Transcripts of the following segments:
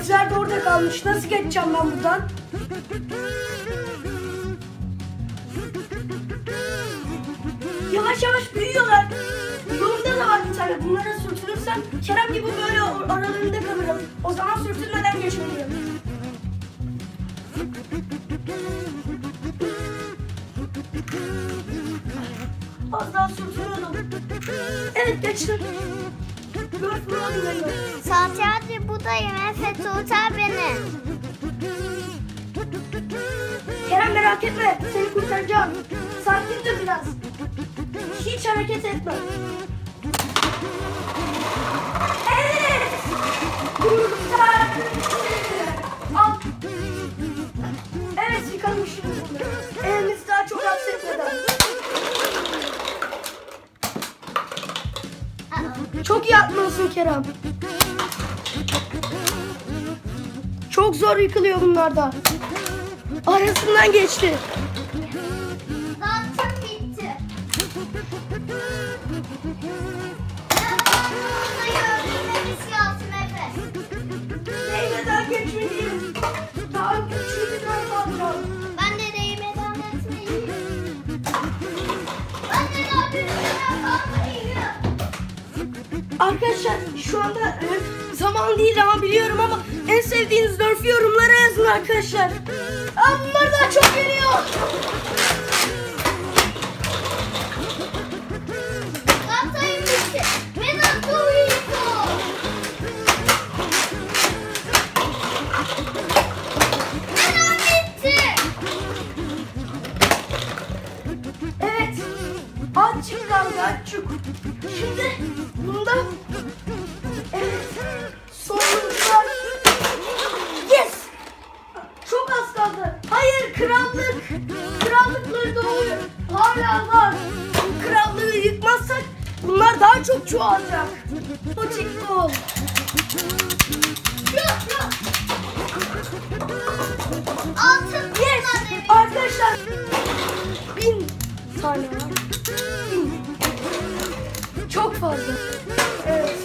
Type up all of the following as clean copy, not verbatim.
İzler de orada kalmış. Nasıl geçeceğim ben buradan? Yavaş yavaş büyüyorlar. Yolda da var bir tane. Bunlara sürtünürsem Kerem gibi böyle aralarında kalırım. O zaman sürtünmeden geçmeliyim. Az daha sürtünüyordum. Evet geçtim. Saati hadi buradayım. Efe tutar beni. Kerem merak etme. Seni kurtaracağım. Sakin dur biraz. Hiç hareket etme. Evet. Kurtar. Al. Evet yıkalım şimdi. Elimizi daha çok hapsetmeden. Çok iyi atmalısın Kerem. Çok zor yıkılıyor bunlarda. Arasından geçti. Zaten bitti. Değmeden geçmeliyim. Daha güçlü bir tane alacağım. Ben de değmeden etmeliyim. Ben de daha büyüğünden kalmalıyım. Arkadaşlar şu anda zaman değil ama biliyorum ama en sevdiğiniz Nerf'ü yorumlara yazın arkadaşlar. Bunlar daha çok geliyor. Zaten bitti. Ve nasıl uyuyor? Neden bitti? Evet. Azıcık kaldı azıcık. Şimdi bunda evet. Sonuncular. Yes. Çok az kaldı. Hayır krallık. Krallıkları doğuyor. Hala var. Bu krallığı yıkmazsak bunlar daha çok çoğalacak. Poçik gol. Altın Yes. Arkadaşlar 1000 tane var. 1000. Çok fazla. Evet.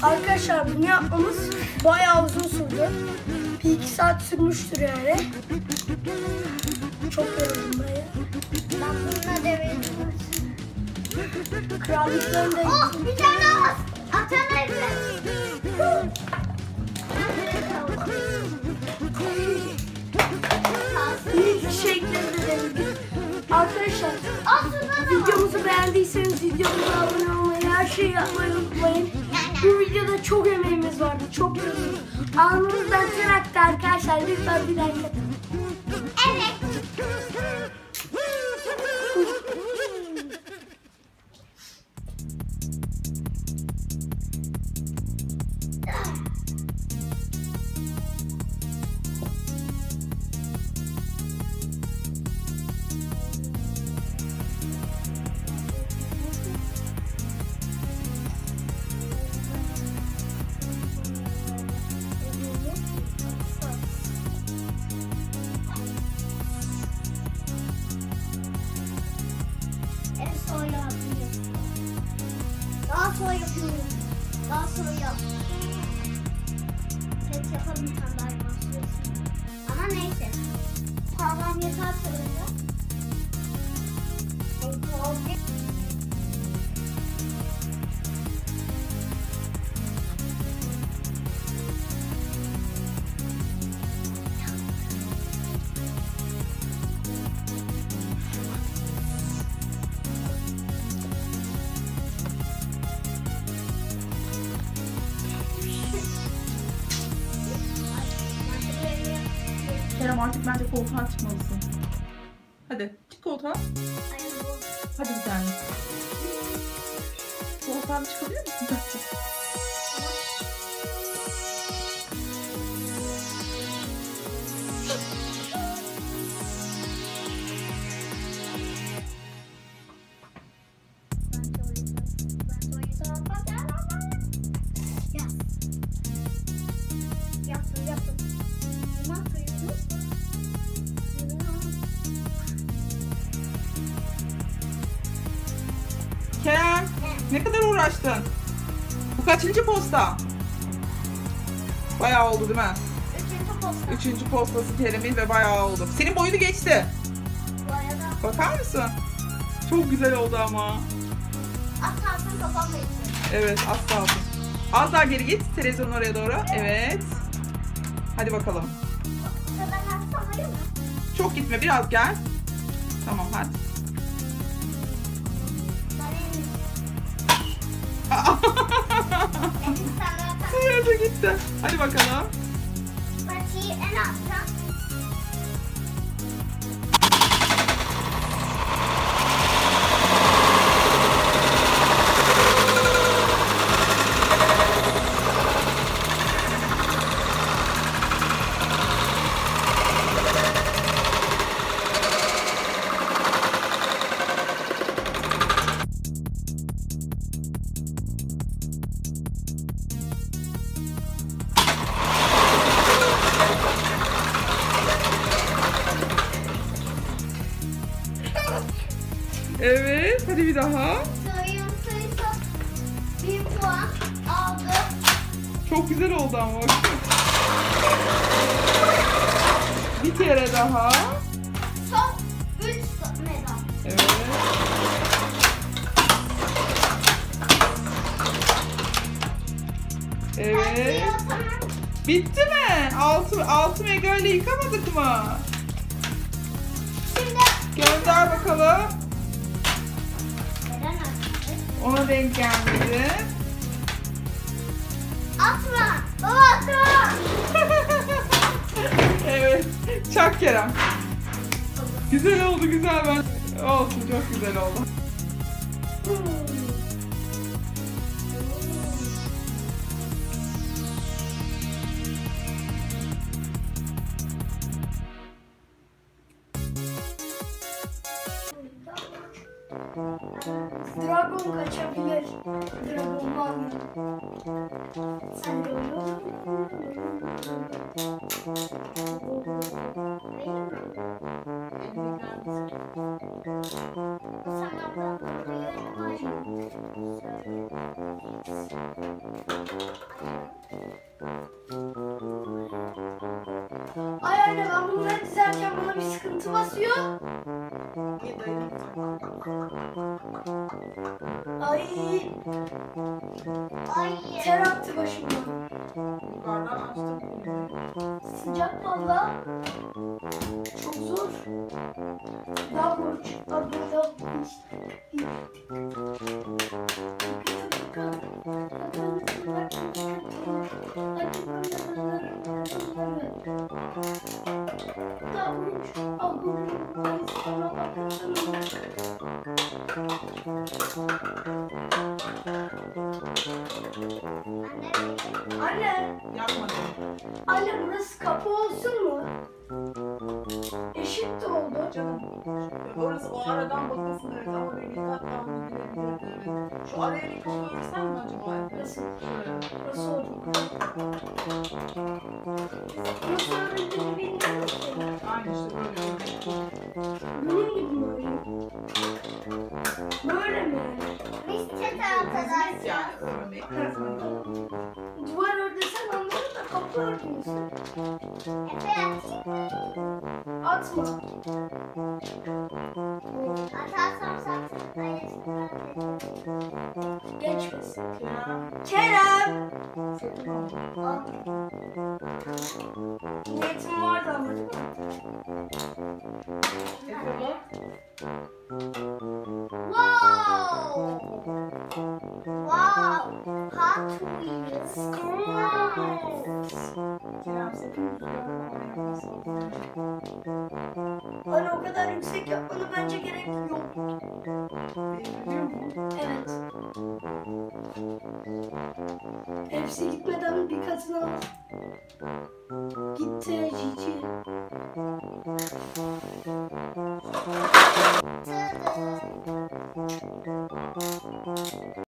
Arkadaşlar bunu yapmamız bayağı uzun sürdü. 1-2 saat sürmüştür yani. Çok yoruldum ben ya. Ben bununla devreye Krallıklarında oh bir tane daha atana ilk şekilde denedik. Arkadaşlar videomuzu beğendiyseniz videomuza abone olmayı, her şeyi yapmayı unutmayın. Bu videoda çok emeğimiz vardı, çok yorulduk. Alnımızdan ter aktı arkadaşlar, lütfen bir like atın. evet. Daha sonra yapıyorum. Daha sonra yap. Pek yapalım bir tane daha yapalım. Ama neyse. Pahalam yeter sanırım. Kerem artık bence koltuğa çıkmalısın. Hadi çık koltuğa. Hadi bir tane. Koltuğa çıkabiliyor musun? Hadi. Kerem, ne kadar uğraştın? Bu kaçıncı posta? Bayağı oldu değil mi? Üçüncü posta. Üçüncü postası Kerem'in ve bayağı oldu. Senin boyunu geçti. Bu arada Bakar mısın? Çok güzel oldu ama. atarsın kafamla içiyorum. Evet, az kaldı. Az daha geri git. Televizyonun oraya doğru. Evet. Hadi bakalım. Bu kadar atsam hayır mı? Çok gitme, biraz gel. Tamam, hadi. Ben elim. Aa, Elim sana atar. Suya da gitti. Hadi bakalım. Patiyi en altta. Evet, hadi bir daha. Sayımsıysa 1 puan aldı. Çok güzel oldu ama bak. Bir kere daha. Son 3 medal. Evet. Evet. Patiyi atamam. Bitti mi? 6 mega ile yıkamadık mı? Şimdi Gönder bakalım. neden attı? Ona denk gelmedi. Atma. Baba atma. Evet. Çak Kerem. Güzel oldu, güzel ben. Olsun, çok güzel oldu. Dragon kaçabilir. Dragon var. Sen de onu. Ay anne ben bunları dizerken bana bir sıkıntı basıyor. Ay Ay. ter attı başıma. Yukarıdan açtım. Sıcak valla. Çok zor. Daha borç. Burada Anne, Yapmadım. anne burası kapı olsun mu? Eşit de oldu. Canım. Orası o aradan bakılsın, evet, ama bir kat daha girebilirdi, evet. Şu araya bir kapı örsen mi acaba? Nasıl? Şöyle. Nasıl oldu? Nasıl öğrendiğini bilmiyorum ki. Aynı işte böyle. Benim gibi mi öyle? Böyle mi? Biz çete Hizmet arkadaşlar. yani, örmek. Duvar ördesen anlarım da kapı örmüyorsun. Efe atayım. Atma. Atarsam zaten. Hayır. Geçmesin. Kerem! Al. Niyetim vardı ama değil mi? Efe bak. Wow! Wow! Hot Wheels. Kerem sakın rüzgarla ayaklasın. Hani o kadar yüksek yapmanı bence gerek yok. Biliyor musun? Evet. Hepsi gitmeden bir katına al. Gitti Cici. Tadam.